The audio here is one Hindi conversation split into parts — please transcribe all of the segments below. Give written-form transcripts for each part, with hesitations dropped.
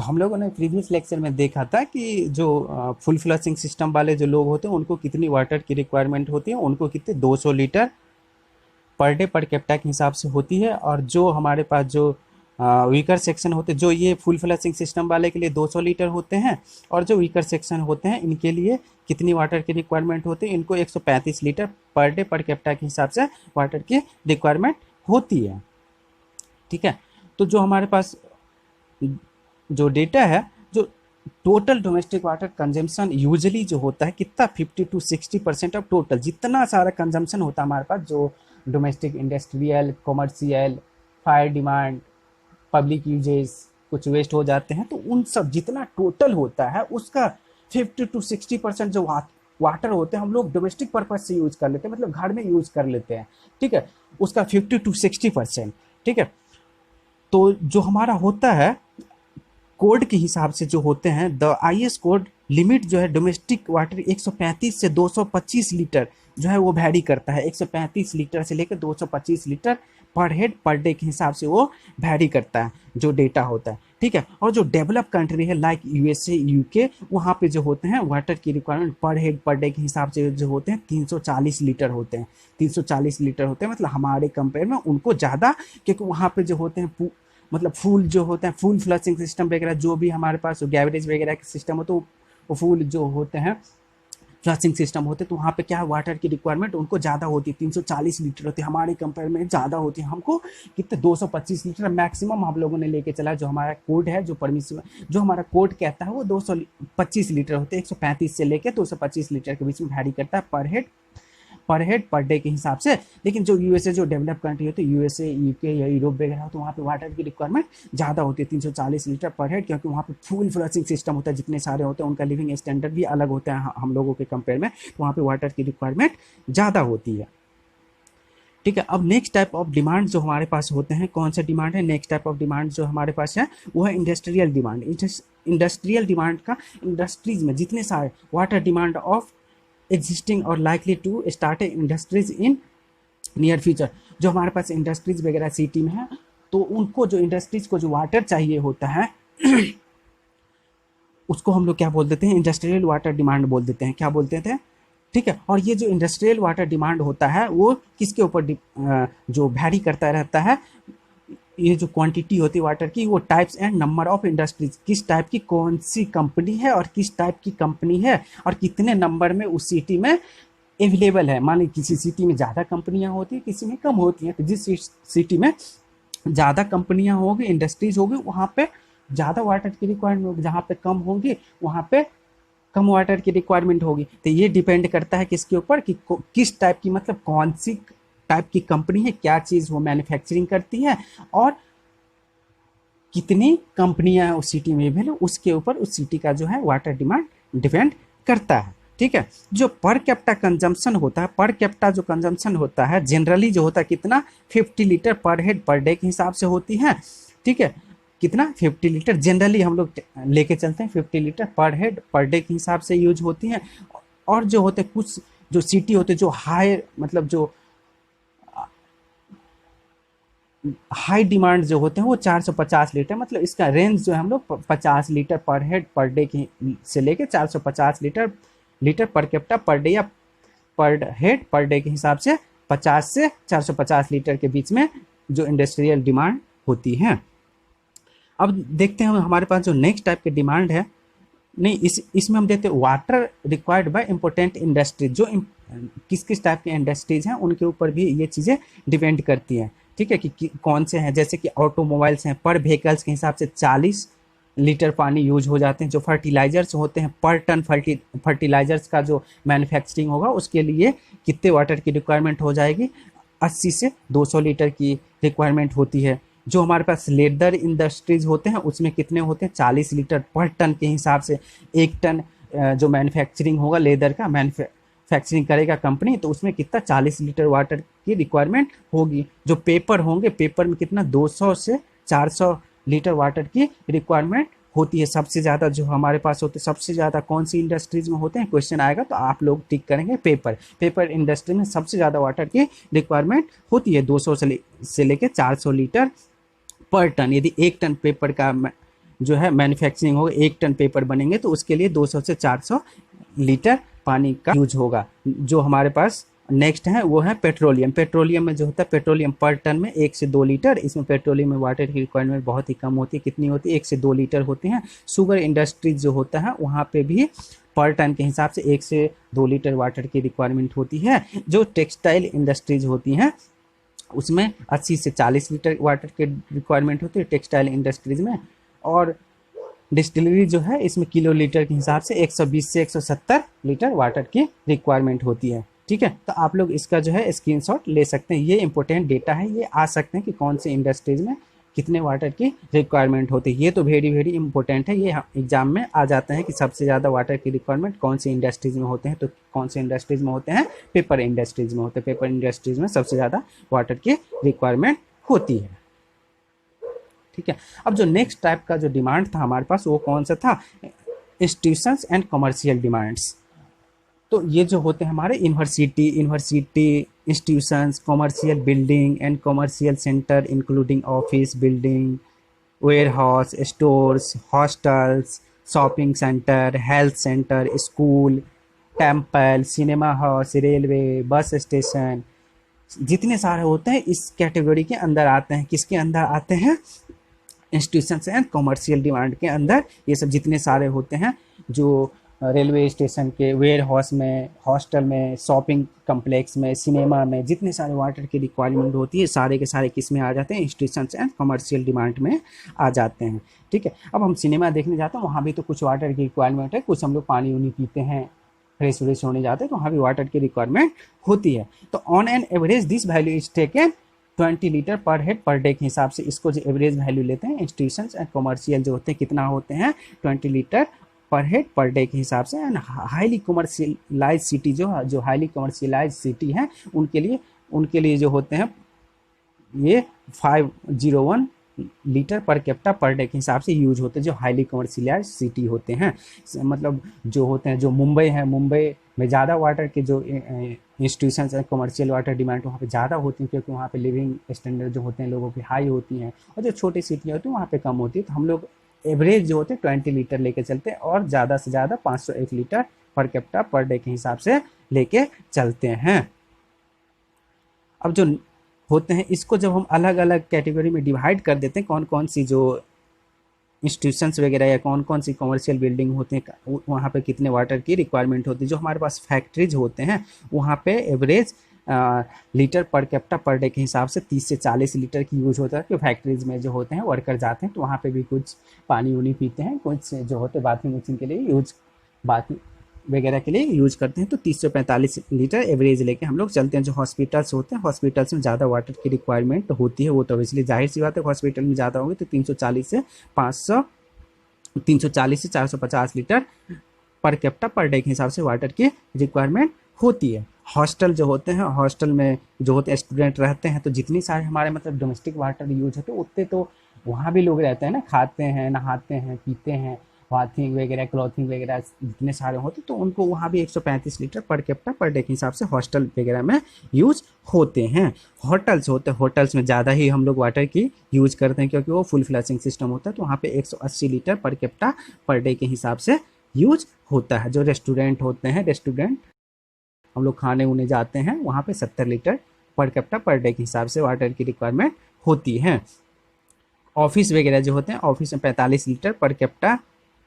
तो हम लोगों ने प्रीवियस लेक्चर में देखा था कि जो फुल फ्लशिंग सिस्टम वाले जो लोग होते हैं उनको कितनी वाटर की रिक्वायरमेंट होती है, उनको कितने 200 litre per day per capita के हिसाब से होती है। और जो हमारे पास जो वीकर सेक्शन होते हैं, जो ये फुल फ्लशिंग सिस्टम वाले के लिए 200 लीटर होते हैं, और जो वीकर सेक्शन होते हैं इनके लिए कितनी वाटर की रिक्वायरमेंट होती है, इनको 135 litre per day per capita के हिसाब से वाटर की रिक्वायरमेंट होती है। ठीक है, तो जो हमारे पास जो डेटा है, जो total domestic water consumption usually जो होता है कितना 50 to 60% ऑफ टोटल जितना सारा कंजम्पशन होता है हमारे पास, जो domestic, industrial, commercial, fire demand, public uses, कुछ वेस्ट हो जाते हैं, तो उन सब जितना टोटल होता है उसका 50 to 60% जो वाटर होते हैं हम लोग डोमेस्टिक पर्पज से यूज कर लेते हैं, मतलब घर में यूज कर लेते हैं। ठीक है, उसका 50 to 60%। ठीक है, तो जो हमारा होता है कोड के हिसाब से जो होते हैं, द आईएस कोड लिमिट जो है डोमेस्टिक वाटर 135 से 225 लीटर जो है वो वैरी करता है। 135 लीटर से लेकर 225 लीटर पर हेड पर डे के हिसाब से वो वैरी करता है जो डेटा होता है। ठीक है, और जो डेवलप कंट्री है लाइक यूएसए, यूके, वहाँ पे जो होते हैं वाटर की रिक्वायरमेंट पर हेड पर डे के हिसाब से जो होते हैं 340 लीटर होते हैं। 340 लीटर होते हैं, मतलब हमारे कंपेयर में उनको ज़्यादा, क्योंकि वहाँ पे जो होते हैं मतलब फूल जो होते हैं, फुल फ्लशिंग सिस्टम वगैरह जो भी हमारे पास गैवरेज वगैरह के सिस्टम हो, तो वो फुल जो होते हैं फ्लशिंग सिस्टम होते हैं, तो वहाँ पे क्या है वाटर की रिक्वायरमेंट उनको ज़्यादा होती है, 340 लीटर होती है, हमारे कंपेयर में ज़्यादा होती है। हमको कितने 225 लीटर मैक्सिमम हम लोगों ने लेके चला, जो हमारा कोड है, जो परमिशन जो हमारा कोड कहता है वो 225 लीटर होते हैं। 135 से लेके 225 लीटर के बीच में वैरी करता है पर हेड पर डे के हिसाब से। लेकिन जो यूएसए, जो डेवलप कंट्री होती है, यूएसए, यूके या यूरोप वगैरह, तो वहाँ पे वाटर की रिक्वायरमेंट ज़्यादा होती है, 340 लीटर पर हेड, क्योंकि वहाँ पे फुल फ्लशिंग सिस्टम होता है, जितने सारे होते हैं उनका लिविंग स्टैंडर्ड भी अलग होता है हम लोगों के कंपेयर में, तो वहाँ पे वाटर की रिक्वायरमेंट ज़्यादा होती है। ठीक है, अब नेक्स्ट टाइप ऑफ डिमांड जो हमारे पास होते हैं, कौन सा डिमांड है? नेक्स्ट टाइप ऑफ डिमांड जो हमारे पास है वो है इंडस्ट्रियल डिमांड। इंडस्ट्रियल डिमांड का इंडस्ट्रीज में जितने सारे वाटर डिमांड ऑफ एग्जिस्टिंग और likely to start industries in near future. जो हमारे पास इंडस्ट्रीज वगैरह सिटी में है, तो उनको जो इंडस्ट्रीज को जो वाटर चाहिए होता है उसको हम लोग क्या बोल देते हैं? इंडस्ट्रियल वाटर डिमांड बोल देते हैं। क्या बोलते थे? ठीक है, और ये जो इंडस्ट्रियल वाटर डिमांड होता है वो किसके ऊपर जो वैरी करता रहता है? ये जो क्वांटिटी होती है वाटर की, वो types and number of industries, किस टाइप की कौन सी कंपनी है और किस टाइप की कंपनी है और कितने नंबर में उस सिटी में अवेलेबल है। मान लीजिए किसी सिटी में ज़्यादा कंपनियां होती है, किसी में कम होती हैं, तो जिस सिटी में ज़्यादा कंपनियां होगी, इंडस्ट्रीज होगी, वहाँ पे ज़्यादा वाटर की रिक्वायरमेंट होगी, जहाँ पे कम होगी वहाँ पे कम वाटर की रिक्वायरमेंट होगी। तो ये डिपेंड करता है किसके ऊपर कि किस टाइप की, मतलब कौन सी टाइप की कंपनी है, क्या चीज़ वो मैन्युफैक्चरिंग करती है और कितनी कंपनियां उस सिटी में भी है, उसके ऊपर उस सिटी का जो है वाटर डिमांड डिपेंड करता है। ठीक है, जो पर कैपिटा कंजम्पशन होता है, पर कैपिटा जो कंजम्पशन होता है जनरली जो होता है कितना 50 लीटर पर हेड पर डे के हिसाब से होती है। ठीक है, कितना 50 लीटर जनरली हम लोग लेके चलते हैं, 50 लीटर पर हेड पर डे के हिसाब से यूज होती है। और जो होते कुछ जो सिटी होते जो हाई, मतलब जो हाई डिमांड जो होते हैं वो 450 लीटर, मतलब इसका रेंज जो है हम लोग 50 लीटर पर हेड पर डे की से लेके 450 litre per capita per day या पर हेड पर डे के हिसाब से 50 से 450 लीटर के बीच में जो इंडस्ट्रियल डिमांड होती है। अब देखते हैं हमारे पास जो नेक्स्ट टाइप के डिमांड है, नहीं इसमें हम देखते हैं water required bye important industry. जो किस किस टाइप के इंडस्ट्रीज हैं उनके ऊपर भी ये चीज़ें डिपेंड करती हैं। ठीक है, कि कौन से हैं, जैसे कि ऑटोमोबाइल्स हैं, पर व्हीकल्स के हिसाब से 40 लीटर पानी यूज हो जाते हैं। जो फर्टिलाइजर्स होते हैं, पर टन फर्टिलाइजर्स का जो मैन्युफैक्चरिंग होगा उसके लिए कितने वाटर की रिक्वायरमेंट हो जाएगी? 80 से 200 लीटर की रिक्वायरमेंट होती है। जो हमारे पास लेदर इंडस्ट्रीज होते हैं उसमें कितने होते हैं? 40 लीटर पर टन के हिसाब से। 1 टन जो मैन्युफैक्चरिंग होगा लेदर का, मैन्युफैक्चरिंग करेगा कंपनी, तो उसमें कितना 40 लीटर वाटर की रिक्वायरमेंट होगी। जो पेपर होंगे, पेपर में कितना 200 से 400 लीटर वाटर की रिक्वायरमेंट होती है। सबसे ज़्यादा जो हमारे पास होते हैं, सबसे ज़्यादा कौन सी इंडस्ट्रीज में होते हैं? क्वेश्चन आएगा तो आप लोग टिक करेंगे पेपर इंडस्ट्री में सबसे ज़्यादा वाटर की रिक्वायरमेंट होती है, 200 से लेकर 400 लीटर पर टन। यदि 1 टन पेपर का जो है मैन्युफैक्चरिंग होगा, 1 टन पेपर बनेंगे तो उसके लिए 200 से 400 लीटर पानी का यूज होगा। जो हमारे पास नेक्स्ट है वो है पेट्रोलियम। पेट्रोलियम में जो होता है, पेट्रोलियम पर टन में 1 से 2 लीटर। इसमें पेट्रोलियम में वाटर की रिक्वायरमेंट बहुत ही कम होती है। कितनी होती है? 1 से 2 लीटर होते हैं। शुगर इंडस्ट्रीज जो होता है वहाँ पे भी पर टन के हिसाब से 1 से 2 लीटर वाटर की रिक्वायरमेंट होती है। जो टेक्सटाइल इंडस्ट्रीज होती हैं उसमें 80 से 40 लीटर वाटर की रिक्वायरमेंट होती है टेक्सटाइल इंडस्ट्रीज में। और डिस्टिलरी जो है इसमें किलो लीटर के हिसाब से 120 से 170 लीटर वाटर की रिक्वायरमेंट होती है। ठीक है, तो आप लोग इसका जो है स्क्रीनशॉट ले सकते हैं। ये इंपॉर्टेंट डेटा है, ये आ सकते हैं कि कौन से इंडस्ट्रीज में कितने वाटर की रिक्वायरमेंट होती है। ये तो वेरी वेरी इंपॉर्टेंट है, ये एग्जाम में आ जाता है कि सबसे ज़्यादा वाटर की रिक्वायरमेंट कौन सी इंडस्ट्रीज में होते हैं। तो कौन से इंडस्ट्रीज में होते हैं? पेपर इंडस्ट्रीज में होते हैं। पेपर इंडस्ट्रीज में सबसे ज़्यादा वाटर की रिक्वायरमेंट होती है। ठीक है, अब जो नेक्स्ट टाइप का जो डिमांड था हमारे पास वो कौन सा था? Institutions and commercial demands. तो ये जो होते हैं हमारे university institutions, commercial building and commercial centre including office building, warehouse, stores, hostels, shopping centre, health centre, school, temple, cinema house, railway, bus station, जितने सारे होते हैं इस कैटेगरी के अंदर आते हैं। किसके अंदर आते हैं? इंस्टीट्यूशंस एंड कमर्शियल डिमांड के अंदर ये सब जितने सारे होते हैं, जो रेलवे स्टेशन के, वेयर हाउस में, हॉस्टल में, शॉपिंग कम्प्लेक्स में, सिनेमा में, जितने सारे वाटर की रिक्वायरमेंट होती है सारे के सारे किस में आ जाते हैं? इंस्टीट्यूशंस एंड कमर्शियल डिमांड में आ जाते हैं। ठीक है, अब हम सिनेमा देखने जाते हैं, वहाँ भी तो कुछ वाटर की रिक्वायरमेंट है। कुछ हम लोग पानी उनी पीते हैं, फ्रेश व्रेश होने जाते हैं, तो वहाँ भी वाटर की रिक्वायरमेंट होती है। तो on an average this value is taken 20 litre पर हेड पर डे के हिसाब से इसको जो एवरेज वैल्यू लेते हैं इंस्टीट्यूशंस एंड कमर्शियल जो होते हैं कितना होते हैं? 20 लीटर पर हेड पर डे के हिसाब से। एंड हाईली कमर्शियलाइज सिटी जो हाईली कमर्शियलाइज सिटी है उनके लिए जो होते हैं ये 501 litre per capita per day के हिसाब से यूज होते हैं, जो हाईली कमर्शियलाइज सिटी होते हैं। मतलब जो होते हैं, जो मुंबई है, मुंबई में ज़्यादा वाटर के जो इंस्टीट्यूशंस है कमर्शियल वाटर डिमांड वहाँ पे ज़्यादा होती है, क्योंकि वहाँ पे लिविंग स्टैंडर्ड जो होते हैं लोगों की हाई होती हैं। और जो छोटी सिटियाँ होती हैं वहाँ पे कम होती है। तो हम लोग एवरेज जो होते हैं 20 लीटर लेके चलते हैं और ज़्यादा से ज़्यादा 501 litre per capita per day के हिसाब से लेके चलते हैं। अब जो होते हैं इसको जब हम अलग अलग कैटेगरी में डिवाइड कर देते हैं, कौन कौन सी जो इंस्टीट्यूशंस वगैरह या कौन कौन सी कमर्शियल बिल्डिंग होते हैं वहाँ पे कितने वाटर की रिक्वायरमेंट होती है। जो हमारे पास फैक्ट्रीज होते हैं वहाँ पे average litre per capita per day के हिसाब से 30 से 40 लीटर की यूज होता है। कि फैक्ट्रीज में जो होते हैं वर्कर जाते हैं तो वहाँ पे भी कुछ पानी उनी पीते हैं, कुछ जो होते हैं बाथरूम वूथिंग के लिए यूज, बाथरूम वगैरह के लिए यूज करते हैं। तो 30 से 45 लीटर एवरेज लेके हम लोग चलते हैं। जो हॉस्पिटल्स होते हैं, हॉस्पिटल्स में ज़्यादा वाटर की रिक्वायरमेंट होती है, वो तो इसलिए जाहिर सी बात है हॉस्पिटल में ज़्यादा होगी। तो 340 से 450 litre per capita per day के हिसाब से वाटर की रिक्वायरमेंट होती है। हॉस्टल जो होते हैं, हॉस्टल में जो होते हैं स्टूडेंट रहते हैं, तो जितनी सारे हमारे मतलब डोमेस्टिक वाटर यूज होते हैं उतने तो वहाँ भी लोग रहते हैं ना, खाते हैं, नहाते हैं, पीते हैं, बाथिंग वगैरह, क्लॉथिंग वगैरह जितने सारे होते तो उनको वहाँ भी 135 litre per capita per day के हिसाब से हॉस्टल वगैरह में यूज होते हैं। होटल्स होते हैं, होटल्स में ज़्यादा ही हम लोग वाटर की यूज करते हैं क्योंकि वो फुल फ्लशिंग सिस्टम होता है। तो वहाँ पे 180 litre per capita per day के हिसाब से यूज होता है। जो रेस्टोरेंट होते हैं, रेस्टोरेंट हम लोग खाने उने जाते हैं वहाँ पे 70 litre per capita per day के हिसाब से वाटर की रिक्वायरमेंट होती है। ऑफिस वगैरह जो होते हैं, ऑफिस में 45 litre per capita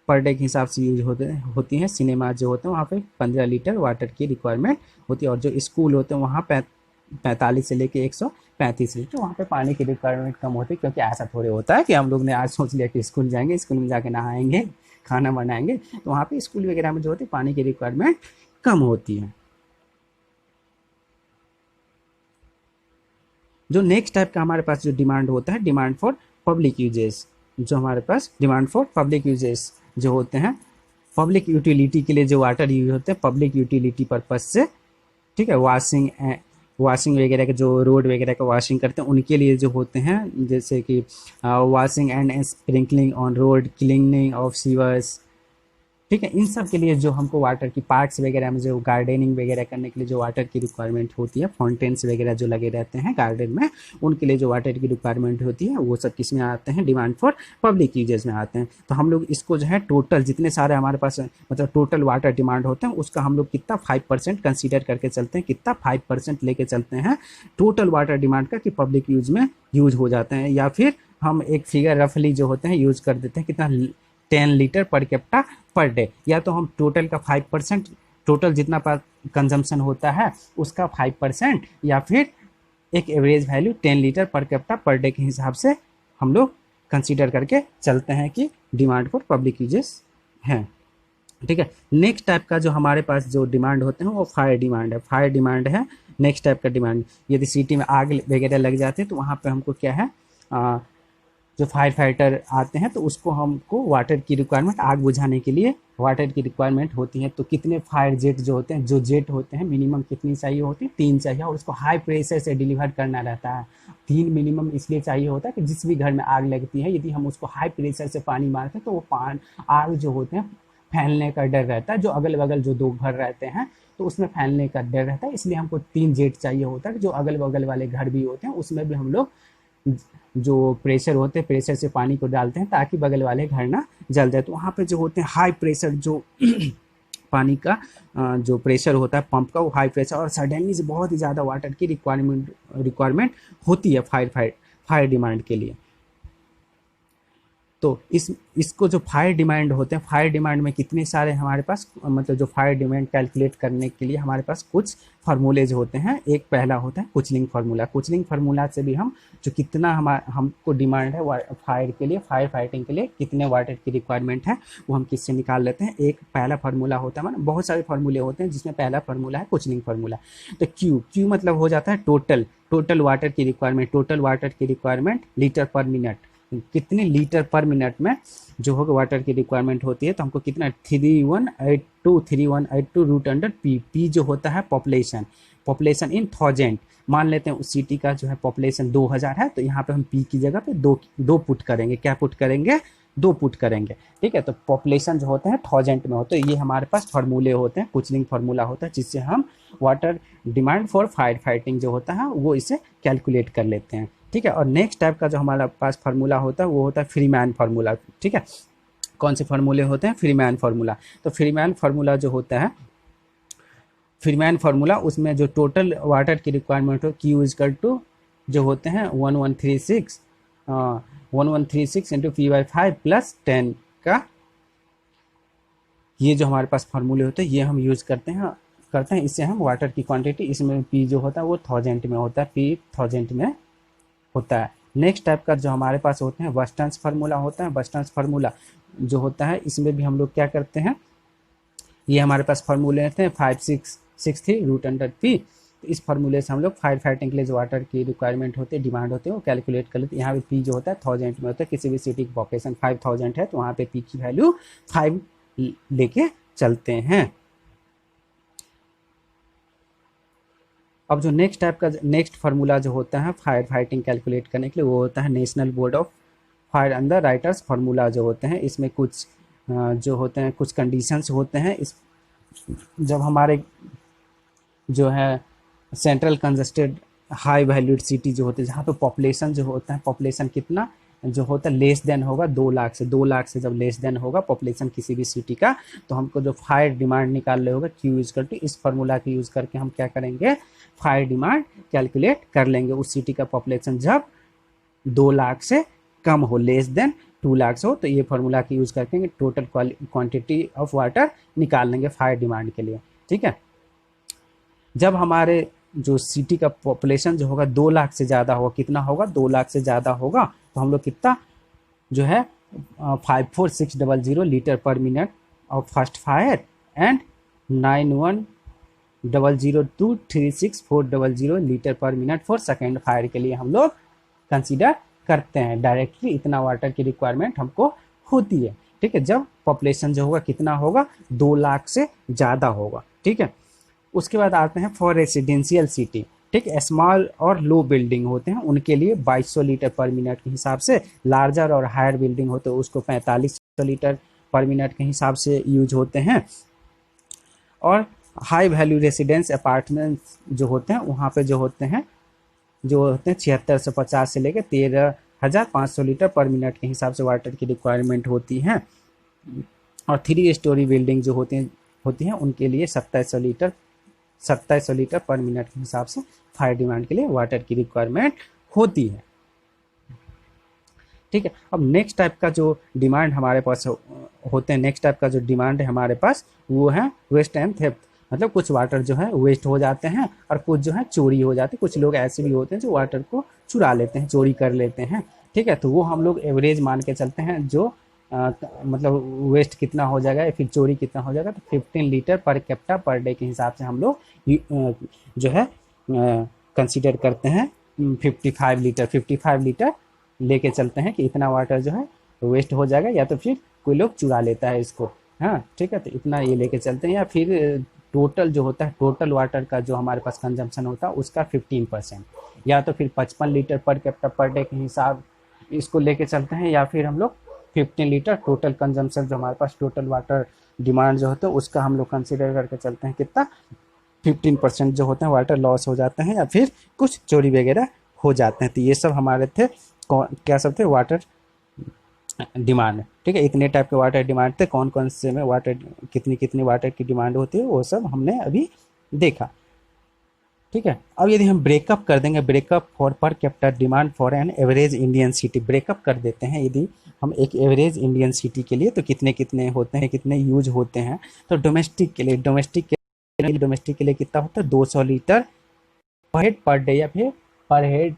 per day के हिसाब से यूज होती हैं। सिनेमा जो होते हैं वहाँ पे 15 लीटर वाटर की रिक्वायरमेंट होती है। और जो स्कूल होते हैं वहाँ 45 से लेके 135 लीटर, वहाँ पे पानी की रिक्वायरमेंट कम होती है। क्योंकि ऐसा थोड़े होता है कि हम लोग ने आज सोच लिया कि स्कूल जाएंगे, स्कूल में जाके नहाएंगे, खाना बनाएंगे, तो वहाँ पे स्कूल वगैरह में जो होती है पानी की रिक्वायरमेंट कम होती है। जो नेक्स्ट टाइप का हमारे पास जो डिमांड होता है, डिमांड फॉर पब्लिक यूजेस। जो हमारे पास डिमांड फॉर पब्लिक यूजेस जो होते हैं, पब्लिक यूटिलिटी के लिए जो वाटर यूज होते हैं पब्लिक यूटिलिटी पर्पज से। ठीक है, वॉशिंग वगैरह के, जो रोड वगैरह का वॉशिंग करते हैं उनके लिए जो होते हैं, जैसे कि washing and sprinkling on road, cleaning of sewers. ठीक है। इन सब के लिए जो हमको वाटर की पार्क्स वगैरह में जो गार्डनिंग वगैरह करने के लिए जो वाटर की रिक्वायरमेंट होती है, फाउंटेन्स वगैरह जो लगे रहते हैं गार्डन में, उनके लिए जो वाटर की रिक्वायरमेंट होती है वो सब किस में आते हैं, डिमांड फॉर पब्लिक यूजेस में आते हैं। तो हम लोग इसको जो है टोटल जितने सारे हमारे पास मतलब टोटल वाटर डिमांड होते हैं उसका हम लोग कितना 5% कंसीडर करके चलते हैं, कितना 5% लेके चलते हैं टोटल वाटर डिमांड का कि पब्लिक यूज में यूज हो जाते हैं। या फिर हम एक फिगर रफली जो होते हैं यूज कर देते हैं कितना 10 लीटर पर कैप्टा पर डे, या तो हम टोटल का 5% टोटल जितना कंजम्पशन होता है उसका 5%, या फिर एक एवरेज वैल्यू 10 लीटर पर कैप्टा पर डे के हिसाब से हम लोग कंसीडर करके चलते हैं कि डिमांड फॉर पब्लिक यूजेस हैं। ठीक है। नेक्स्ट टाइप का जो हमारे पास जो डिमांड होते हैं वो फायर डिमांड है। फायर डिमांड है नेक्स्ट टाइप का डिमांड। यदि सिटी में आग वगैरह लग जाते हैं तो वहाँ पे हमको क्या है, जो फायर फाइटर आते हैं तो उसको हमको वाटर की रिक्वायरमेंट, आग बुझाने के लिए वाटर की रिक्वायरमेंट होती है। तो कितने फायर जेट जो होते हैं, जो जेट होते हैं मिनिमम कितनी चाहिए होती है, 3 चाहिए, और उसको हाई प्रेशर से डिलीवर करना रहता है। 3 मिनिमम इसलिए चाहिए होता है कि जिस भी घर में आग लगती है यदि हम उसको हाई प्रेशर से पानी मारते हैं तो वो आग जो होते हैं फैलने का डर रहता है, जो अगल बगल जो 2 घर रहते हैं तो उसमें फैलने का डर रहता है। इसलिए हमको 3 जेट चाहिए होता है, जो अगल बगल वाले घर भी होते हैं उसमें भी हम लोग जो प्रेशर होते हैं प्रेशर से पानी को डालते हैं ताकि बगल वाले घर ना जल जाए। तो वहाँ पे जो होते हैं हाई प्रेशर जो पानी का जो प्रेशर होता है पंप का वो हाई प्रेशर, और सडनली से बहुत ही ज़्यादा वाटर की रिक्वायरमेंट होती है फायर डिमांड के लिए। तो इसको जो फायर डिमांड होते हैं, फायर डिमांड में कितने सारे हमारे पास मतलब जो फायर डिमांड कैलकुलेट करने के लिए हमारे पास कुछ फार्मूलेज होते हैं। एक पहला होता है कुचलिंग फार्मूला। कुचलिंग फार्मूला से भी हम जो कितना हमको डिमांड है फायर के लिए, फायर फाइटिंग के लिए कितने वाटर की रिक्वायरमेंट है वो हम किससे निकाल लेते हैं। एक पहला फार्मूला होता है, मतलब बहुत सारे फार्मूले होते हैं जिसमें पहला फार्मूला है कुचलिंग फार्मूला। तो क्यू मतलब हो जाता है टोटल वाटर की रिक्वायरमेंट। टोटल वाटर की रिक्वायरमेंट लीटर पर मिनट, कितने लीटर पर मिनट में जो होगा वाटर की रिक्वायरमेंट होती है। तो हमको कितना 3182 रूट अंडर पी जो होता है पॉपुलेशन इन 1000। मान लेते हैं उस सिटी का जो है पॉपुलेशन 2000 है, तो यहाँ पे हम पी की जगह पे दो पुट करेंगे। क्या पुट करेंगे? 2 पुट करेंगे। ठीक है। तो पॉपुलेशन जो होते हैं 1000 में होते हैं। ये हमारे पास फार्मूले होते हैं, कुचलिंग फार्मूला होता है जिससे हम water demand for fire fighting जो होता है वो इसे कैलकुलेट कर लेते हैं। ठीक है। और नेक्स्ट टाइप का जो हमारे पास फार्मूला होता है वो होता है फ्रीमैन फार्मूला। ठीक है। कौन से फार्मूले होते हैं? Freeman formula. तो फ्रीमैन फार्मूला जो होता है, फ्रीमैन फार्मूला उसमें जो टोटल वाटर की रिक्वायरमेंट हो Q इजकल टू जो होते हैं 1136 इंटू P/5 प्लस 10 का, ये जो हमारे पास फार्मूले होते हैं ये हम यूज़ करते हैं। इससे हम वाटर की क्वांटिटी, इसमें P जो होता है वो 1000 में होता है, P 1000 में होता है। नेक्स्ट टाइप का जो हमारे पास होते हैं बस्टन्स फार्मूला होता है। बस्टन्स फार्मूला जो होता है इसमें भी हम लोग क्या करते हैं, ये हमारे पास फार्मूले होते हैं 5663 रूट अंडर पी। तो इस फार्मूले से हम लोग फायर फाइटिंग के लिए जो वाटर की रिक्वायरमेंट होती है, डिमांड होती है, वो कैलकुलेट कर लेते हैं। यहाँ पे पी जो होता है 1000 में होता है। किसी भी सिटी की पॉपुलेशन 5000 है तो वहाँ पे पी की वैल्यू 5 लेके चलते हैं। अब जो नेक्स्ट टाइप का नेक्स्ट फार्मूला जो होता है फायर फाइटिंग कैलकुलेट करने के लिए वो होता है national board of fire under writers formula जो होते हैं। इसमें कुछ जो होते हैं कुछ कंडीशंस होते हैं। इस जब हमारे जो है central congested high valued city जो होते हैं जहाँ पे पॉपुलेशन जो होता है, पॉपुलेशन कितना जो होता है लेस देन होगा 2 लाख से, 2 लाख से जब लेस देन होगा पॉपुलेशन किसी भी सिटी का, तो हमको जो फायर डिमांड निकालने होगा Q इजकल टू, इस फार्मूला की यूज़ करके हम क्या करेंगे, फायर डिमांड कैलकुलेट कर लेंगे। उस सिटी का पॉपुलेशन जब 2 लाख से कम हो, लेस देन 2 लाख हो, तो ये फार्मूला की यूज़ करके टोटल क्वांटिटी ऑफ वाटर निकाल लेंगे फायर डिमांड के लिए। ठीक है। जब हमारे जो सिटी का पॉपुलेशन जो होगा 2 लाख से ज़्यादा होगा, कितना होगा 2 लाख से ज़्यादा होगा, तो हम लोग कितना जो है 54600 लीटर पर minute of first fire and 9100236400 litre पर मिनट फॉर सेकेंड फायर के लिए हम लोग कंसीडर करते हैं। डायरेक्टली इतना वाटर की रिक्वायरमेंट हमको होती है। ठीक है। जब पॉपुलेशन जो होगा कितना होगा 2 लाख से ज़्यादा होगा। ठीक है। उसके बाद आते हैं फॉर रेसिडेंशियल सिटी। ठीक है। स्मॉल और लो बिल्डिंग होते हैं उनके लिए 2200 लीटर पर मिनट के हिसाब से, लार्जर और हायर बिल्डिंग होते हैं उसको 4500 लीटर पर मिनट के हिसाब से यूज होते हैं। और हाई वैल्यू रेसिडेंस अपार्टमेंट्स जो होते हैं वहाँ पे जो होते हैं 7650 से लेकर 13,500 लीटर पर मिनट के हिसाब से वाटर की रिक्वायरमेंट होती है। और 3 स्टोरी बिल्डिंग जो होती हैं उनके लिए 2700 लीटर पर मिनट के हिसाब से फायर डिमांड के लिए वाटर की रिक्वायरमेंट होती है। ठीक है, अब नेक्स्ट टाइप का जो डिमांड हमारे पास होते हैं, नेक्स्ट टाइप का जो डिमांड है हमारे पास वो है वेस्ट एंड थेफ्ट। मतलब कुछ वाटर जो है वेस्ट हो जाते हैं और कुछ जो है चोरी हो जाते हैं। कुछ लोग ऐसे भी होते हैं जो वाटर को चुरा लेते हैं, चोरी कर लेते हैं। ठीक है, तो वो हम लोग एवरेज मान के चलते हैं जो मतलब वेस्ट कितना हो जाएगा या फिर चोरी कितना हो जाएगा, तो 15 लीटर पर कैप्टा पर डे के हिसाब से हम लोग जो है कंसीडर करते हैं 55 लीटर लेके चलते हैं कि इतना वाटर जो है वेस्ट हो जाएगा या तो फिर कोई लोग चुरा लेता है इसको। हाँ ठीक है, तो इतना ये लेके चलते हैं। या फिर टोटल जो होता है, टोटल वाटर का जो हमारे पास कंजम्पशन होता है उसका 15%, या तो फिर 55 लीटर पर कैप्टा पर डे के हिसाब इसको लेके चलते हैं, या फिर हम लोग 15 लीटर टोटल कंजम्पशन जो हमारे पास टोटल वाटर डिमांड जो होता है उसका हम लोग कंसिडर करके चलते हैं कितना 15% जो होते हैं वाटर लॉस हो जाते हैं या फिर कुछ चोरी वगैरह हो जाते हैं। तो ये सब हमारे थे क्या सब थे वाटर डिमांड। ठीक है, इतने टाइप के वाटर डिमांड थे, कौन कौन से में वाटर कितनी वाटर की डिमांड होती है वो सब हमने अभी देखा। ठीक है, अब यदि हम ब्रेकअप कर देंगे, ब्रेकअप फॉर पर capita demand for an average Indian city, breakup कर देते हैं यदि हम एक एवरेज इंडियन सिटी के लिए तो कितने कितने होते हैं, कितने यूज होते हैं। तो डोमेस्टिक के लिए कितना होता है 200 लीटर पर हेड पर डे, या फिर पर हेड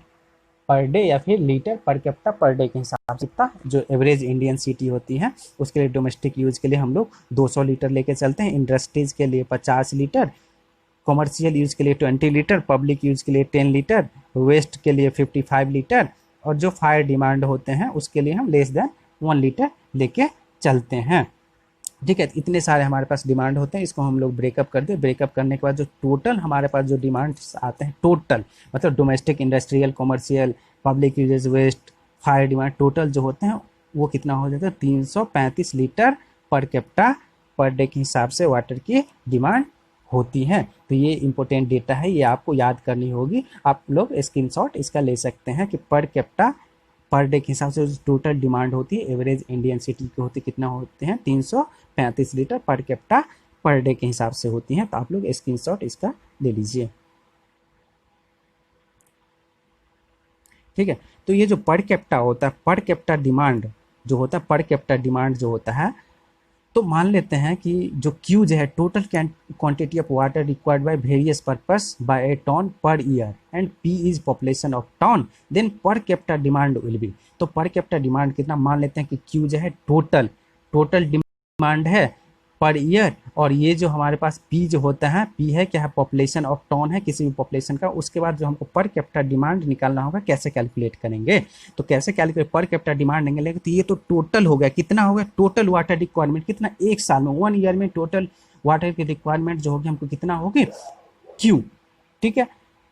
पर डे, या फिर litre per capita per day के हिसाब से जो एवरेज इंडियन सिटी होती है उसके लिए डोमेस्टिक यूज के लिए हम लोग 200 लीटर लेके चलते हैं। इंडस्ट्रीज के लिए 50 लीटर, कॉमर्शियल यूज के लिए 20 लीटर, पब्लिक यूज के लिए 10 लीटर, वेस्ट के लिए 55 लीटर, और जो फायर डिमांड होते हैं उसके लिए हम लेस देन 1 लीटर लेके चलते हैं। ठीक है, इतने सारे हमारे पास डिमांड होते हैं, इसको हम लोग ब्रेकअप कर दे। ब्रेकअप करने के बाद जो टोटल हमारे पास जो डिमांड्स आते हैं, टोटल मतलब domestic, industrial, commercial, public uses, waste, fire demand, total जो होते हैं वो कितना हो जाता है 335 litre per capita per day के हिसाब से वाटर की डिमांड होती है। तो ये इंपॉर्टेंट डेटा है, ये आपको याद करनी होगी। आप लोग स्क्रीनशॉट इसका ले सकते हैं कि पर कैपिटा पर डे के हिसाब से जो टोटल डिमांड होती है एवरेज इंडियन सिटी की होती है, कितना होते हैं 335 litre per capita per day के हिसाब से होती हैं। तो आप लोग स्क्रीनशॉट इसका ले लीजिए। ठीक है, तो ये जो पर कैपिटा होता है, पर कैपिटा डिमांड जो होता है, पर कैपिटा डिमांड जो होता है, तो मान लेते हैं कि जो क्यू जो है total quantity of water required by various purpose by A ton per year and P is population of ton, then per capita demand will be. तो पर कैपिटा डिमांड कितना, मान लेते हैं कि क्यू जो है टोटल डिमांड है पर ईयर, और ये जो हमारे पास पी जो होता है, पी है क्या है पॉपुलेशन ऑफ टाउन है किसी भी पॉपुलेशन का। उसके बाद जो हमको पर कैपिटा डिमांड निकालना होगा, कैसे कैलकुलेट करेंगे, तो कैसे कैलकुलेट पर कैपिटा डिमांड निकालेंगे, तो ये तो टोटल हो गया, कितना हो गया टोटल वाटर रिक्वायरमेंट, कितना एक साल में 1 ईयर में टोटल वाटर की रिक्वायरमेंट जो होगी हमको कितना होगी क्यू। ठीक है,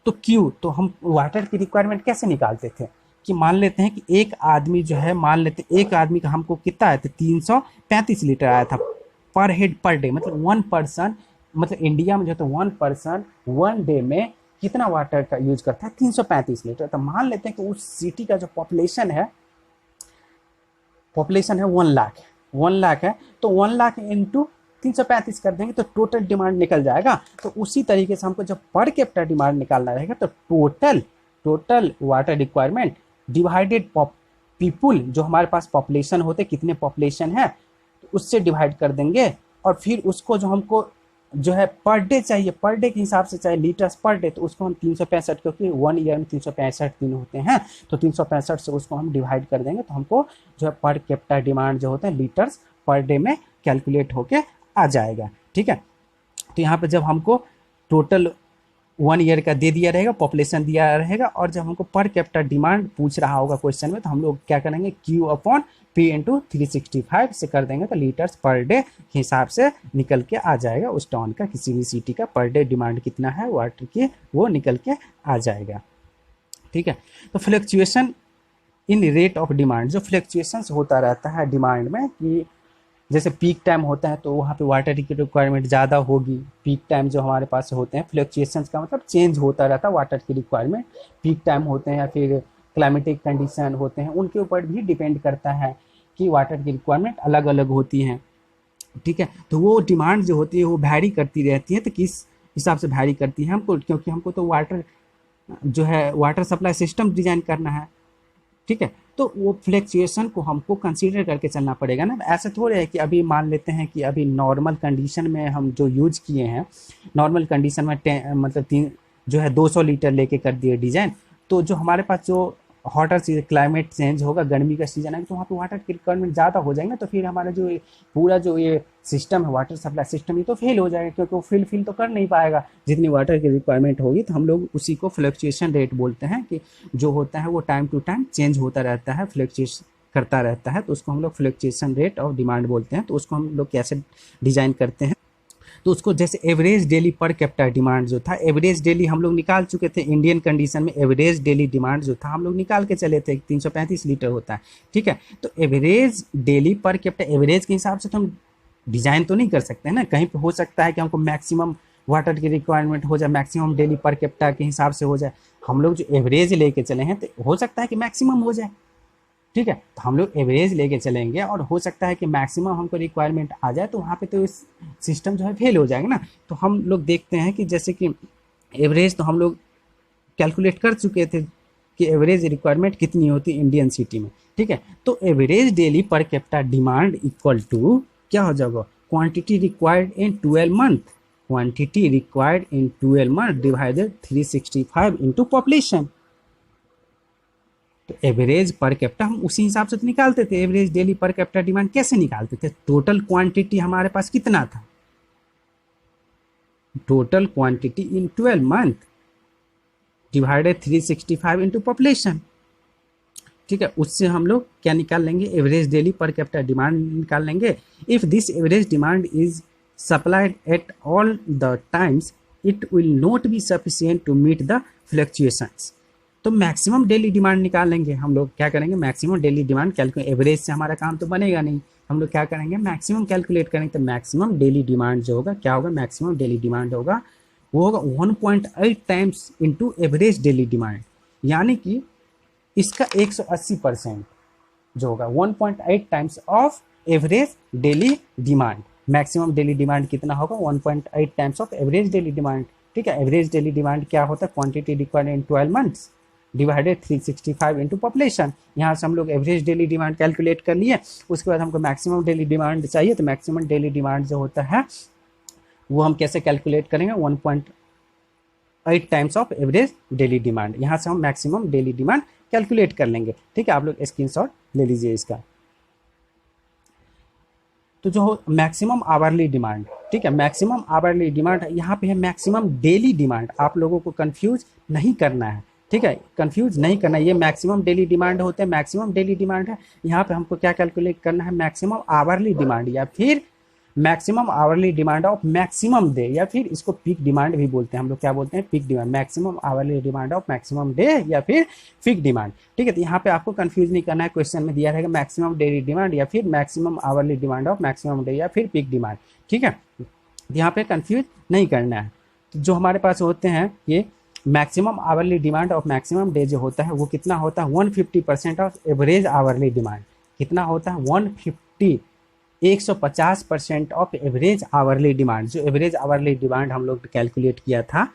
तो क्यू, तो हम वाटर की रिक्वायरमेंट कैसे निकालते थे कि मान लेते हैं कि एक आदमी जो है, मान लेते हैं एक आदमी का हमको कितना आया था 335 लीटर आया था पर हेड पर डे, मतलब 1 पर्सन, मतलब इंडिया में जो है 1 पर्सन 1 डे में कितना वाटर का यूज करता है 335 लीटर। तो मान लेते हैं कि उस सिटी का जो पॉपुलेशन है 1 लाख है, तो 1 लाख इंटू 335 कर देंगे तो टोटल डिमांड निकल जाएगा। तो उसी तरीके से हमको जब पर कैपिटा डिमांड निकालना रहेगा तो total water requirement divided people, जो हमारे पास पॉपुलेशन होते कितने पॉपुलेशन है उससे डिवाइड कर देंगे, और फिर उसको जो हमको जो है पर डे चाहिए, पर डे के हिसाब से चाहिए लीटर्स पर डे, तो उसको हम 365, क्योंकि 1 ईयर में 365 दिन होते हैं, तो 365 से उसको हम डिवाइड कर देंगे, तो हमको जो है पर कैपिटा डिमांड जो होता है लीटर्स पर डे में कैलकुलेट होके आ जाएगा। ठीक है, तो यहाँ पे जब हमको टोटल 1 ईयर का दे दिया रहेगा, पॉपुलेशन दिया रहेगा, और जब हमको पर कैपिटा डिमांड पूछ रहा होगा क्वेश्चन में, तो हम लोग क्या करेंगे क्यू अपॉन पी इंटू 365 से कर देंगे, तो लीटर्स पर डे के हिसाब से निकल के आ जाएगा उस टाउन का, किसी भी सिटी का पर डे डिमांड कितना है वाटर की, वो निकल के आ जाएगा। ठीक है, तो fluctuation in rate of demand, जो फ्लक्चुएशन होता रहता है डिमांड में, कि जैसे पीक टाइम होता है तो वहाँ पे वाटर की रिक्वायरमेंट ज़्यादा होगी। पीक टाइम जो हमारे पास होते हैं, फ्लक्चुएशंस का मतलब चेंज होता रहता है वाटर की रिक्वायरमेंट। पीक टाइम होते हैं या फिर क्लाइमेटिक कंडीशन होते हैं, उनके ऊपर भी डिपेंड करता है कि वाटर की रिक्वायरमेंट अलग अलग होती हैं। ठीक है, तो वो डिमांड जो होती है वो वैरी करती रहती है। तो किस हिसाब से वैरी करती है हमको, क्योंकि हमको तो वाटर जो है वाटर सप्लाई सिस्टम डिजाइन करना है। ठीक है, तो वो फ्लक्चुएशन को हमको कंसीडर करके चलना पड़ेगा ना। ऐसा थोड़े है कि अभी मान लेते हैं कि अभी नॉर्मल कंडीशन में हम जो यूज किए हैं, नॉर्मल कंडीशन में मतलब तीन जो है 200 लीटर लेके कर दिए डिजाइन। तो जो हमारे पास जो हॉटर क्लाइमेट चेंज होगा, गर्मी का सीजन है, तो वहाँ पे वाटर की रिक्वायरमेंट ज़्यादा हो जाएंगे। तो फिर हमारा जो पूरा जो ये सिस्टम है वाटर सप्लाई सिस्टम, ये तो फेल हो जाएगा, क्योंकि वो फिल तो कर नहीं पाएगा जितनी वाटर की रिक्वायरमेंट होगी। तो हम लोग उसी को फ्लक्चुएशन रेट बोलते हैं, कि जो होता है वो टाइम टू टाइम चेंज होता रहता है, फ्लक्चुएशन करता रहता है। तो उसको हम लोग फ्लक्चुएशन रेट ऑफ डिमांड बोलते हैं। तो उसको हम लोग कैसे डिजाइन करते हैं, तो उसको जैसे average daily per capita demand जो था, एवरेज डेली हम लोग निकाल चुके थे इंडियन कंडीशन में। एवरेज डेली डिमांड जो था हम लोग निकाल के चले थे, 335 लीटर होता है। ठीक है, तो average daily per capita average के हिसाब से तो हम डिजाइन तो नहीं कर सकते हैं ना। कहीं पे हो सकता है कि हमको मैक्सिमम वाटर की रिक्वायरमेंट हो जाए, मैक्सिमम डेली पर कैपिटा के हिसाब से हो जाए। हम लोग जो एवरेज लेके चले हैं तो हो सकता है कि मैक्सिमम हो जाए। ठीक है, तो हम लोग एवरेज लेके चलेंगे और हो सकता है कि मैक्सिमम हमको रिक्वायरमेंट आ जाए, तो वहाँ पे तो इस सिस्टम जो है फेल हो जाएगा ना। तो हम लोग देखते हैं कि जैसे कि एवरेज तो हम लोग कैलकुलेट कर चुके थे कि एवरेज रिक्वायरमेंट कितनी होती है इंडियन सिटी में। ठीक है, तो average daily per capita demand equal to क्या हो जाएगा, quantity required in 12 month, quantity required in 12 month divided 365 into population. तो एवरेज पर कैपिटा हम उसी हिसाब से तो निकालते थे। Average daily per capita demand कैसे निकालते थे, टोटल क्वांटिटी हमारे पास कितना था, total quantity in 12 month divided 365 into population. ठीक है, उससे हम लोग क्या निकाल लेंगे, average daily per capita demand निकाल लेंगे। If this average demand is supplied at all the times it will not be sufficient to meet the fluctuations. तो मैक्सिमम डेली डिमांड निकाल लेंगे हम लोग। क्या करेंगे, maximum daily demand calculate, average से हमारा काम तो बनेगा नहीं, हम लोग क्या करेंगे, मैक्सिमम कैलकुलेट करेंगे। तो मैक्सिमम डेली डिमांड जो होगा क्या होगा, मैक्सिमम डेली डिमांड होगा वो होगा 1.8 times into average daily demand, यानी कि इसका 180% जो होगा 1.8 times of average daily demand. Maximum daily demand कितना होगा, 1.8 times of average daily demand. ठीक है, एवरेज डेली डिमांड क्या होता है, quantity required in 12 months divided 365 into population. यहाँ से हम लोग एवरेज डेली डिमांड कैलकुलेट कर लिए। उसके बाद हमको मैक्सिमम डेली डिमांड चाहिए, तो मैक्सिमम डेली डिमांड जो होता है वो हम कैसे कैलकुलेट करेंगे, 1.8 times of average daily demand. यहाँ से हम मैक्सिमम डेली डिमांड कैलकुलेट कर लेंगे। ठीक है, आप लोग स्क्रीनशॉट ले लीजिए इसका। तो जो मैक्सिमम आवरली डिमांड, ठीक है, मैक्सिमम आवरली डिमांड यहाँ पे है मैक्सिमम डेली डिमांड। आप लोगों को कंफ्यूज नहीं करना है। ठीक है, कंफ्यूज नहीं करना है, ये मैक्सिमम डेली डिमांड होते हैं, मैक्सिमम डेली डिमांड है। यहाँ पे हमको क्या कैलकुलेट करना है, मैक्सिमम आवरली डिमांड या फिर maximum hourly demand of maximum day, या फिर इसको पीक डिमांड भी बोलते हैं हम लोग। क्या बोलते हैं, peak demand, maximum hourly demand of maximum day या फिर पीक डिमांड। ठीक है, तो यहाँ पे आपको कंफ्यूज नहीं करना है, क्वेश्चन में दिया रहेगा मैक्सिमम डेली डिमांड या फिर maximum hourly demand of maximum day या फिर पीक डिमांड। ठीक है, यहाँ पे कंफ्यूज नहीं करना है। तो जो हमारे पास होते हैं ये maximum hourly demand of maximum day जो होता है वो कितना होता है, 150% ऑफ एवरेज आवरली डिमांड। कितना होता है, 150% ऑफ एवरेज आवरली डिमांड। जो एवरेज आवरली डिमांड हम लोग कैलकुलेट किया था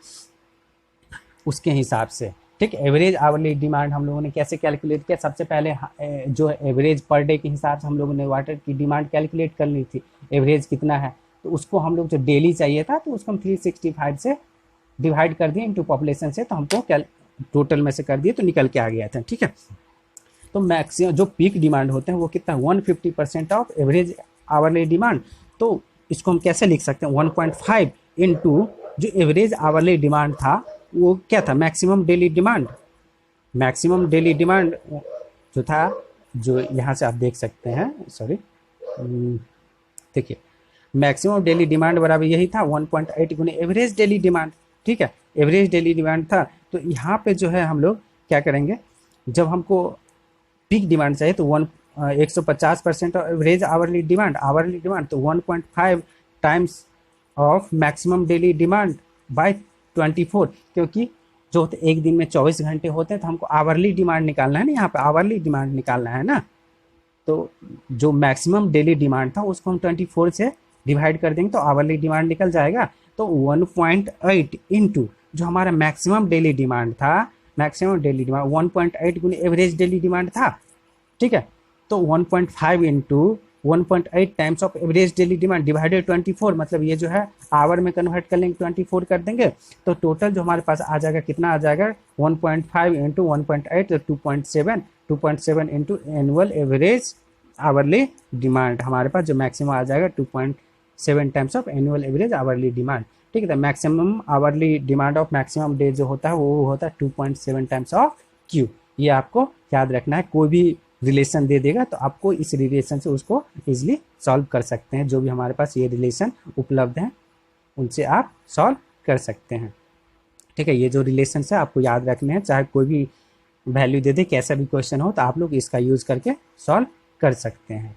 उसके हिसाब से। ठीक, एवरेज आवरली डिमांड हम लोगों ने कैसे कैलकुलेट किया, सबसे पहले जो एवरेज पर डे के हिसाब से हम लोगों ने वाटर की डिमांड कैलकुलेट कर ली थी, एवरेज कितना है। तो उसको हम लोग जो डेली चाहिए था तो उसको हम 365 से डिवाइड कर दिए इंटू पॉपुलेशन से, तो हमको टोटल में से कर दिए तो निकल के आ गया था। ठीक है, तो मैक्सिमम जो पीक डिमांड होते हैं वो कितना, 150% ऑफ एवरेज आवरली डिमांड। तो इसको हम कैसे लिख सकते हैं, 1.5 इंटू जो एवरेज आवरली डिमांड था वो क्या था, maximum daily demand. Maximum daily demand जो था, जो यहाँ से आप देख सकते हैं, सॉरी देखिए, मैक्सिमम डेली डिमांड बराबर यही था 1.8 गुने एवरेज डेली डिमांड। ठीक है, एवरेज डेली डिमांड था। तो यहाँ पे जो है हम लोग क्या करेंगे, जब हमको पीक डिमांड चाहिए तो 150% एवरेज आवरली डिमांड तो 1.5 times of maximum daily demand by 24, क्योंकि जो होते एक दिन में 24 घंटे होते हैं तो हमको आवरली डिमांड निकालना है ना, यहाँ पे आवरली डिमांड निकालना है ना। तो जो मैक्सिमम डेली डिमांड था उसको हम 24 से डिवाइड कर देंगे तो आवरली डिमांड निकल जाएगा। तो 1.8 इंटू जो हमारा मैक्सिमम डेली डिमांड था, मैक्सिमम डेली डिमांड 1.8 गुने एवरेज डेली डिमांड था, ठीक है। तो 1.5 into 1.8 times of average daily demand divided 24, मतलब ये जो है आवर में कन्वर्ट कर लेंगे 24 कर देंगे तो टोटल जो हमारे पास आ जाएगा कितना आ जाएगा 1.5 इंटू 1.8 तो 2.7 into annual average hourly demand, हमारे पास जो मैक्सिमम आ जाएगा 2.7 times of annual average hourly demand, ठीक है। तो maximum hourly demand of maximum day जो होता है वो होता है 2.7 टाइम्स ऑफ क्यू। ये आपको याद रखना है, कोई भी रिलेशन दे देगा तो आपको इस रिलेशन से उसको इजीली सॉल्व कर सकते हैं। जो भी हमारे पास ये रिलेशन उपलब्ध हैं उनसे आप सॉल्व कर सकते हैं, ठीक है। ये जो रिलेशन है आपको याद रखने हैं, चाहे कोई भी वैल्यू दे दे, कैसा भी क्वेश्चन हो तो आप लोग इसका यूज करके सॉल्व कर सकते हैं।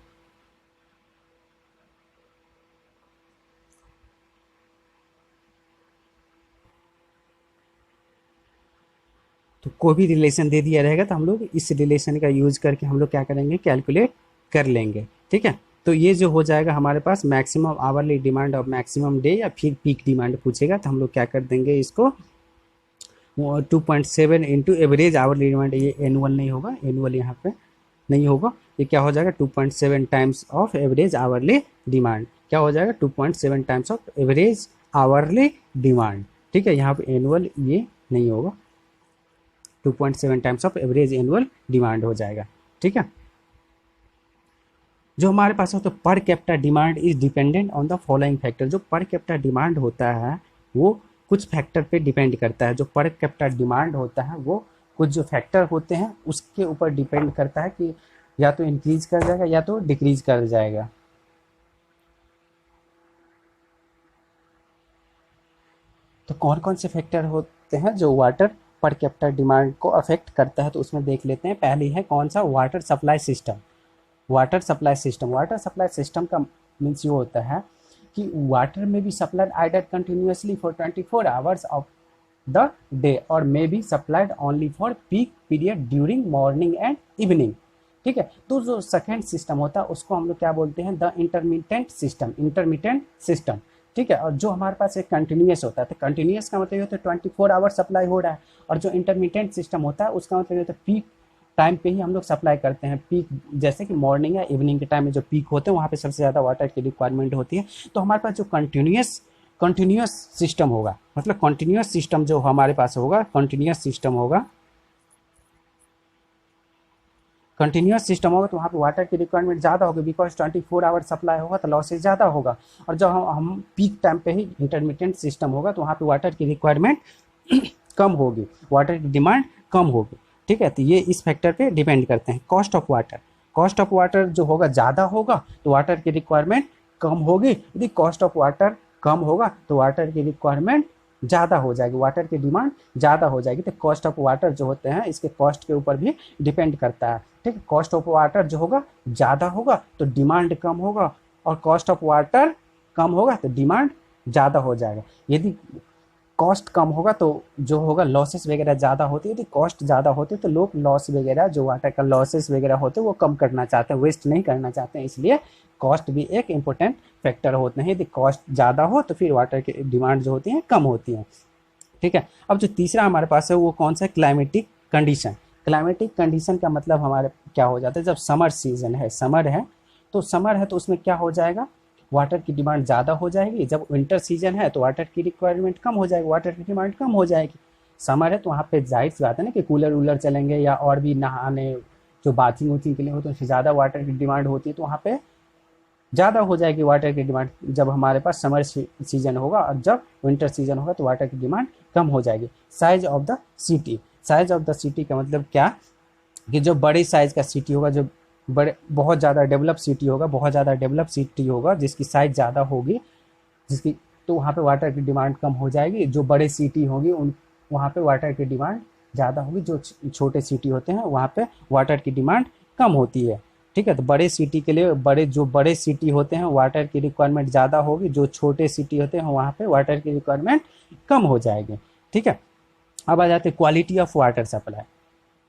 तो कोई भी रिलेशन दे दिया रहेगा तो हम लोग इस रिलेशन का यूज करके हम लोग क्या करेंगे, कैलकुलेट कर लेंगे, ठीक है। तो ये जो हो जाएगा हमारे पास मैक्सिमम आवरली डिमांड और मैक्सिमम डे या फिर पीक डिमांड पूछेगा तो हम लोग क्या कर देंगे इसको 2.7 इंटू एवरेज आवरली डिमांड, ये एनुअल नहीं होगा, एनुअल यहाँ पे नहीं होगा, ये क्या हो जाएगा 2.7 times of average hourly demand, क्या हो जाएगा 2.7 times of average hourly demand, ठीक है। यहाँ पे एनुअल ये नहीं होगा, 2.7 times of average annual demand हो जाएगा, ठीक है। जो हमारे पास होता है पर capita demand is dependent on the following factor. जो पर कैपिटा डिमांड होता है वो कुछ फैक्टर पे डिपेंड करता है। जो पर कैपिटा डिमांड होता है वो कुछ जो फैक्टर होते हैं उसके ऊपर डिपेंड करता है कि या तो इंक्रीज कर जाएगा या तो डिक्रीज कर जाएगा। तो कौन कौन से फैक्टर होते हैं जो वाटर पर कैपिटा डिमांड को अफेक्ट करता है, तो उसमें देख लेते हैं। पहली है कौन सा, water supply system. Water supply system, water supply system का मीन्स ये होता है कि water may be supplied either continuously for 24 hours of the day और may be supplied only for peak period during morning and evening, ठीक है। तो जो सेकेंड सिस्टम होता है उसको हम लोग क्या बोलते हैं, the intermittent system, intermittent system, ठीक है। और जो हमारे पास एक कंटिन्यूस होता है, तो कंटिन्यूस का मतलब ये होता है 24 आवर सप्लाई हो रहा है, और जो इंटरमिटेंट सिस्टम होता है उसका मतलब ये होता है पीक टाइम पे ही हम लोग सप्लाई करते हैं। पीक जैसे कि मॉर्निंग या इवनिंग के टाइम में जो पीक होते हैं वहाँ पे सबसे ज़्यादा वाटर की रिक्वायरमेंट होती है। तो हमारे पास जो कंटिन्यूस सिस्टम होगा, मतलब कंटिन्यूस सिस्टम जो हमारे पास होगा, कंटिन्यूस सिस्टम होगा, कंटिन्यूस सिस्टम होगा तो वहाँ पे वाटर की रिक्वायरमेंट ज़्यादा होगी, बिकॉज 24 आवर सप्लाई होगा तो लॉसेज ज़्यादा होगा। और जब हम पीक टाइम पे ही इंटरमिटेंट सिस्टम होगा तो वहाँ पे वाटर की रिक्वायरमेंट कम होगी, वाटर की डिमांड कम होगी, ठीक है। तो ये इस फैक्टर पे डिपेंड करते हैं। Cost of water, cost of water जो होगा ज़्यादा होगा तो वाटर की रिक्वायरमेंट कम होगी, यदि कॉस्ट ऑफ वाटर कम होगा तो वाटर की रिक्वायरमेंट ज़्यादा हो जाएगी, वाटर की डिमांड ज़्यादा हो जाएगी। तो कॉस्ट ऑफ वाटर जो होते हैं इसके कॉस्ट के ऊपर भी डिपेंड करता है, ठीक है। कॉस्ट ऑफ वाटर जो होगा ज़्यादा होगा तो डिमांड कम होगा, और कॉस्ट ऑफ वाटर कम होगा तो डिमांड ज़्यादा हो जाएगा। यदि कॉस्ट कम होगा तो जो होगा लॉसेस वगैरह ज़्यादा होती है, यदि कॉस्ट ज़्यादा होती है तो लोग लॉस वगैरह जो वाटर का लॉसेस वगैरह होते हैं वो कम करना चाहते हैं, वेस्ट नहीं करना चाहते हैं, इसलिए कॉस्ट भी एक इम्पोर्टेंट फैक्टर होते हैं। यदि कॉस्ट ज़्यादा हो तो फिर वाटर की डिमांड जो होती है कम होती है, ठीक है। अब जो तीसरा हमारे पास है वो कौन सा है, क्लाइमेटिक कंडीशन। क्लाइमेटिक कंडीशन का मतलब हमारे क्या हो जाता है, जब समर सीजन है, समर है तो उसमें क्या हो जाएगा, वाटर की डिमांड ज़्यादा हो जाएगी। जब विंटर सीजन है तो वाटर की रिक्वायरमेंट कम हो जाएगी, वाटर की डिमांड कम हो जाएगी। समर है तो वहाँ पे जाहिर सी बात है ना कि कूलर वूलर चलेंगे या और भी नहाने जो बाथिंग वूथिंग के लिए हो तो उससे ज़्यादा वाटर की डिमांड होती है, तो वहाँ पे ज़्यादा हो जाएगी वाटर की डिमांड जब हमारे पास समर सीजन होगा, और जब विंटर सीजन होगा तो वाटर की डिमांड कम हो जाएगी। Size of the city, size of the city का मतलब क्या कि जो बड़े साइज का सिटी होगा, जो बड़े बहुत ज़्यादा डेवलप सिटी होगा, बहुत ज़्यादा डेवलप सिटी होगा जिसकी साइज ज़्यादा होगी, जिसकी तो वहाँ पे वाटर की डिमांड कम हो जाएगी। जो बड़े सिटी होगी उन वहाँ पे वाटर की डिमांड ज़्यादा होगी, जो छोटे सिटी होते हैं वहाँ पे वाटर की डिमांड कम होती है, ठीक है। तो बड़े सिटी के लिए बड़े सिटी होते हैं वाटर की रिक्वायरमेंट ज़्यादा होगी, जो छोटे सिटी होते हैं वहाँ पे वाटर की रिक्वायरमेंट कम हो जाएगी। ठीक है। अब आ जाते हैं quality of water supply.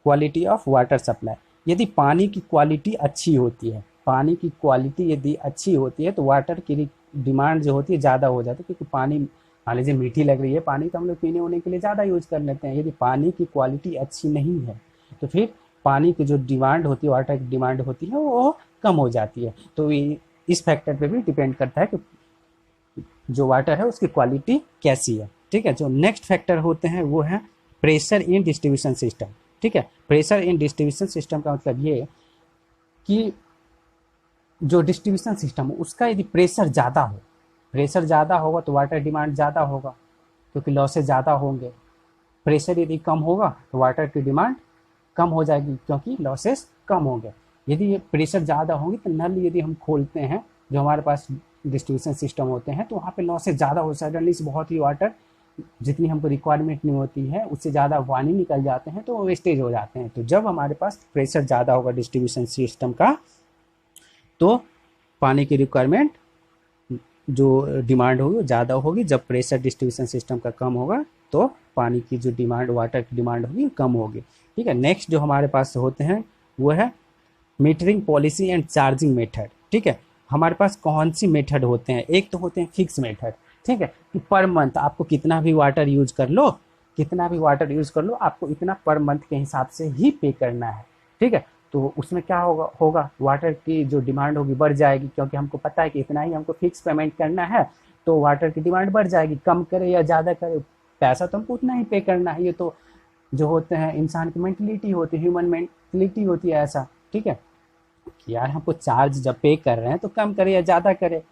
Quality of water supply, यदि पानी की क्वालिटी अच्छी होती है, पानी की क्वालिटी यदि अच्छी होती है तो वाटर की डिमांड जो होती है ज़्यादा हो जाती है, क्योंकि पानी मान लीजिए मीठी लग रही है पानी, तो हम लोग पीने होने के लिए ज़्यादा यूज कर लेते हैं। यदि पानी की क्वालिटी अच्छी नहीं है तो फिर पानी की जो डिमांड होती है, वाटर की डिमांड होती है, वो कम हो जाती है। तो इस फैक्टर पे भी डिपेंड करता है कि जो वाटर है उसकी क्वालिटी कैसी है। ठीक है। जो नेक्स्ट फैक्टर होते हैं वो है प्रेशर इन डिस्ट्रीब्यूशन सिस्टम। ठीक है। प्रेशर इन डिस्ट्रीब्यूशन सिस्टम का मतलब ये कि जो डिस्ट्रीब्यूशन सिस्टम है उसका यदि प्रेशर ज़्यादा हो, प्रेशर ज़्यादा होगा तो वाटर डिमांड ज़्यादा होगा, क्योंकि लॉसेज ज़्यादा होंगे। प्रेशर यदि कम होगा तो वाटर की डिमांड कम हो जाएगी, क्योंकि लॉसेस कम होंगे। यदि ये प्रेशर ज़्यादा होंगे तो नल यदि हम खोलते हैं, जो हमारे पास डिस्ट्रीब्यूशन सिस्टम होते हैं, तो वहाँ पे लॉसेस ज़्यादा हो, सडनली से बहुत ही वाटर जितनी हमको रिक्वायरमेंट नहीं होती है उससे ज़्यादा पानी निकल जाते हैं, तो वेस्टेज हो जाते हैं। तो जब हमारे पास प्रेशर ज़्यादा होगा डिस्ट्रीब्यूशन सिस्टम का, तो पानी की रिक्वायरमेंट जो डिमांड होगी वो ज़्यादा होगी। जब प्रेशर डिस्ट्रीब्यूशन सिस्टम का कम होगा तो पानी की जो डिमांड, वाटर की डिमांड होगी कम होगी। ठीक है। नेक्स्ट जो हमारे पास होते हैं वो है metering policy and charging method. ठीक है। हमारे पास कौन सी मेथड होते हैं, एक तो होते हैं फिक्स मेथड। ठीक है, कि पर मंथ आपको कितना भी वाटर यूज कर लो, कितना भी वाटर यूज कर लो, आपको इतना पर मंथ के हिसाब से ही पे करना है। ठीक है। तो उसमें क्या होगा वाटर की जो डिमांड होगी बढ़ जाएगी, क्योंकि हमको पता है कि इतना ही हमको फिक्स पेमेंट करना है, तो वाटर की डिमांड बढ़ जाएगी। कम करे या ज़्यादा करे, पैसा तो हमको उतना ही पे करना है। ये तो जो होते हैं इंसान की मेंटलिटी होती है, ह्यूमन मेंटलिटी होती है ऐसा। ठीक है, कि यार हमको चार्ज जब पे कर रहे हैं तो कम करे या ज़्यादा करे,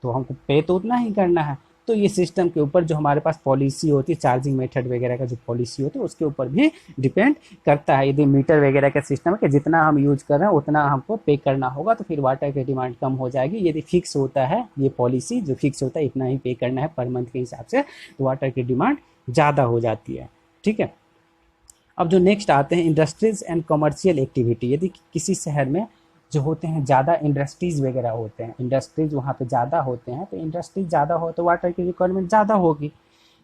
तो हमको पे तो उतना ही करना है। तो ये सिस्टम के ऊपर जो हमारे पास पॉलिसी होती है, चार्जिंग मेथड वगैरह का जो पॉलिसी होती है उसके ऊपर भी डिपेंड करता है। यदि मीटर वगैरह का सिस्टम है कि जितना हम यूज कर रहे हैं उतना हमको पे करना होगा, तो फिर वाटर की डिमांड कम हो जाएगी। यदि फिक्स होता है ये पॉलिसी, जो फिक्स होता है इतना ही पे करना है पर मंथ के हिसाब से, तो वाटर की डिमांड ज़्यादा हो जाती है। ठीक है। अब जो नेक्स्ट आते हैं इंडस्ट्रीज एंड कमर्शियल एक्टिविटी। यदि किसी शहर में जो होते हैं ज़्यादा इंडस्ट्रीज वगैरह होते हैं, इंडस्ट्रीज वहाँ पे ज़्यादा होते हैं, तो इंडस्ट्रीज ज़्यादा हो तो वाटर की रिक्वायरमेंट ज़्यादा होगी।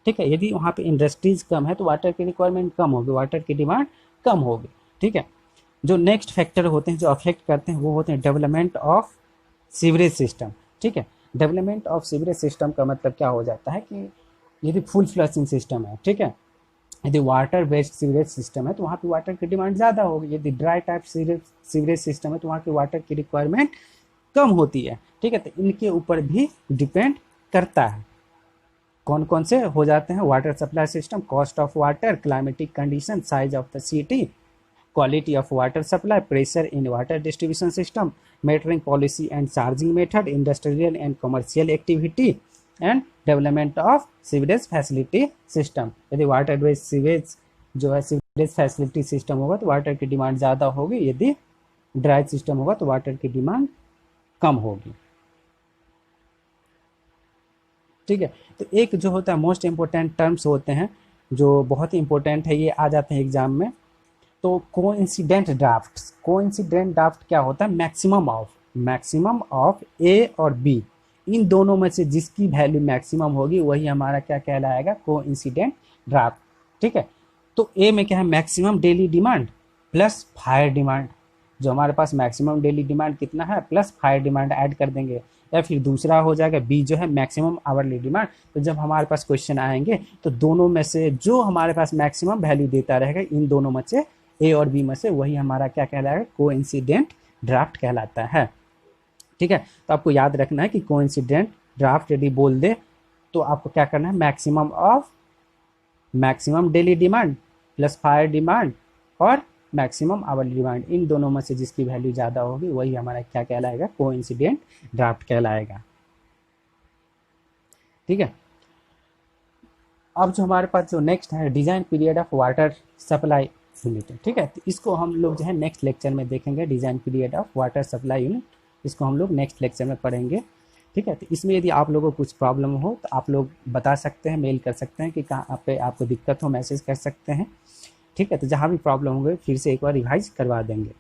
ठीक है। यदि वहाँ पे इंडस्ट्रीज कम है तो वाटर की रिक्वायरमेंट कम होगी, वाटर की डिमांड कम होगी। ठीक है। जो नेक्स्ट फैक्टर होते हैं जो अफेक्ट करते हैं वो होते हैं डेवलपमेंट ऑफ सीवरेज सिस्टम। ठीक है। डेवलपमेंट ऑफ सीवरेज सिस्टम का मतलब क्या हो जाता है कि यदि फुल फ्लशिंग सिस्टम है, ठीक है, यदि वाटर बेस्ड सीवरेज सिस्टम है तो वहाँ पे वाटर की डिमांड ज़्यादा होगी। यदि ड्राई टाइप सीवरेज सिस्टम है तो वहाँ की वाटर की रिक्वायरमेंट कम होती है। ठीक है। तो इनके ऊपर भी डिपेंड करता है कौन कौन से हो जाते हैं water supply system, cost of water, climatic condition, size of the city, quality of water supply, pressure in water distribution system, metering policy and charging method, industrial and commercial activity and development of sewerage facility system. यदि वाटर बेस्ड सीवेज जो है सीवरेज फैसिलिटी सिस्टम होगा तो वाटर की डिमांड ज़्यादा होगी, यदि ड्राई सिस्टम होगा तो वाटर की डिमांड कम होगी। ठीक है। तो एक जो होता है मोस्ट इम्पोर्टेंट टर्म्स होते हैं जो बहुत ही इंपॉर्टेंट है, ये आ जाते हैं एग्जाम में। तो कोइंसिडेंट ड्राफ्ट, कोइंसिडेंट ड्राफ्ट क्या होता है, मैक्सिमम ऑफ ए और बी, इन दोनों में से जिसकी वैल्यू मैक्सिमम होगी वही हमारा क्या कहलाएगा, कोइंसिडेंट ड्राफ्ट। ठीक है। तो ए में क्या है, maximum daily demand plus fire demand, जो हमारे पास मैक्सिमम डेली डिमांड कितना है प्लस फायर डिमांड ऐड कर देंगे। या फिर दूसरा हो जाएगा बी जो है मैक्सिमम आवरली डिमांड। तो जब हमारे पास क्वेश्चन आएंगे तो दोनों में से जो हमारे पास मैक्सिमम वैल्यू देता रहेगा, इन दोनों में से ए और बी में से, वही हमारा क्या कहलाएगा, कोइंसिडेंट ड्राफ्ट कहलाता है। ठीक है। तो आपको याद रखना है कि कोइंसिडेंट ड्राफ्ट यदि बोल दे तो आपको क्या करना है, maximum daily demand plus fire demand और मैक्सिमम आवरली डिमांड, इन दोनों में से जिसकी वैल्यू ज़्यादा होगी वही हमारा क्या कहलाएगा, कोइंसिडेंट ड्राफ्ट कहलाएगा। ठीक है। अब जो हमारे पास जो नेक्स्ट है design period of water supply unit. ठीक है। तो इसको हम लोग जो है नेक्स्ट लेक्चर में देखेंगे, design period of water supply unit, इसको हम लोग नेक्स्ट लेक्चर में पढ़ेंगे। ठीक है। तो इसमें यदि आप लोगों को कुछ प्रॉब्लम हो तो आप लोग बता सकते हैं, मेल कर सकते हैं कि कहाँ पे आपको दिक्कत हो, मैसेज कर सकते हैं। ठीक है। तो जहाँ भी प्रॉब्लम होगी फिर से एक बार रिवाइज करवा देंगे।